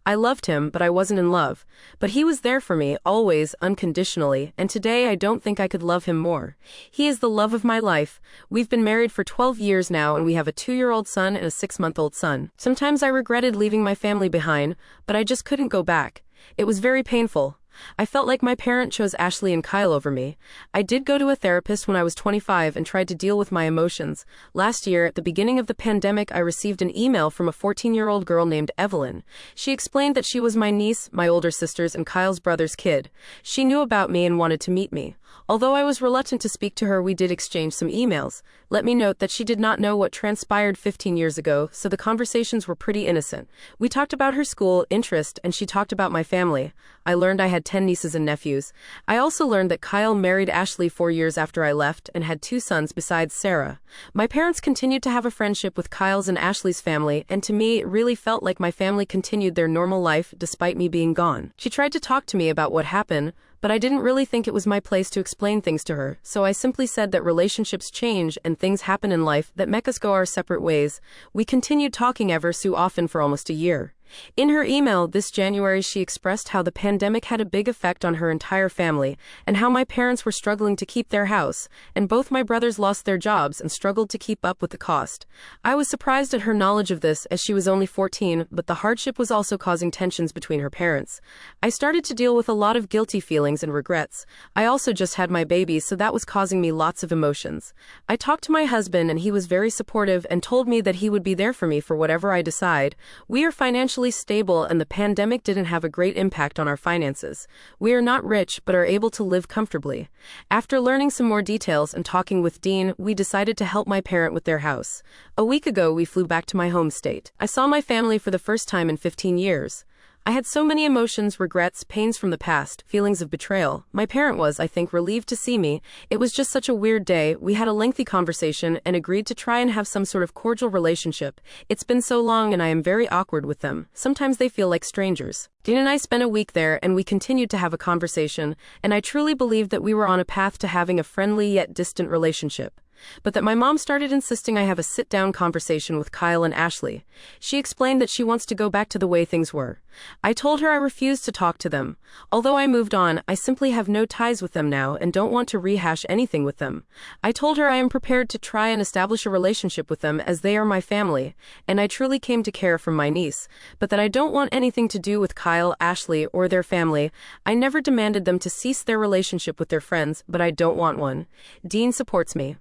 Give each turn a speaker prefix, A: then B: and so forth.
A: I loved him, but I wasn't in love. But he was there for me, always, unconditionally, and today I don't think I could love him more. He is the love of my life. We've been married for 12 years now, and we have a 2-year-old son and a 6-month-old son. Sometimes I regretted leaving my family behind, but I just couldn't go back. It was very painful. I felt like my parent chose Ashley and Kyle over me. I did go to a therapist when I was 25 and tried to deal with my emotions. Last year, at the beginning of the pandemic, I received an email from a 14-year-old girl named Evelyn. She explained that she was my niece, my older sister's, and Kyle's brother's kid. She knew about me and wanted to meet me. Although I was reluctant to speak to her, we did exchange some emails. Let me note that she did not know what transpired 15 years ago, so the conversations were pretty innocent. We talked about her school, interest, and she talked about my family. I learned I had 10 nieces and nephews. I also learned that Kyle married Ashley 4 years after I left and had 2 sons besides Sarah. My parents continued to have a friendship with Kyle's and Ashley's family, and to me, it really felt like my family continued their normal life despite me being gone. She tried to talk to me about what happened, but I didn't really think it was my place to explain things to her, so I simply said that relationships change and things happen in life that make us go our separate ways. We continued talking ever so often for almost a year. In her email this January, she expressed how the pandemic had a big effect on her entire family, and how my parents were struggling to keep their house, and both my brothers lost their jobs and struggled to keep up with the cost. I was surprised at her knowledge of this, as she was only 14, but the hardship was also causing tensions between her parents. I started to deal with a lot of guilty feelings and regrets. I also just had my baby, so that was causing me lots of emotions. I talked to my husband, and he was very supportive and told me that he would be there for me for whatever I decide. We are financially stable, and the pandemic didn't have a great impact on our finances. We are not rich, but are able to live comfortably. After learning some more details and talking with Dean, we decided to help my parent with their house. A week ago, we flew back to my home state. I saw my family for the first time in 15 years. I had so many emotions, regrets, pains from the past, feelings of betrayal. My parent was, I think, relieved to see me. It was just such a weird day. We had a lengthy conversation and agreed to try and have some sort of cordial relationship. It's been so long and I am very awkward with them. Sometimes they feel like strangers. Dean and I spent a week there and we continued to have a conversation, and I truly believed that we were on a path to having a friendly yet distant relationship. But that my mom started insisting I have a sit-down conversation with Kyle and Ashley. She explained that she wants to go back to the way things were. I told her I refused to talk to them. Although I moved on, I simply have no ties with them now and don't want to rehash anything with them. I told her I am prepared to try and establish a relationship with them as they are my family, and I truly came to care for my niece, but that I don't want anything to do with Kyle, Ashley, or their family. I never demanded them to cease their relationship with their friends, but I don't want one. Dean supports me.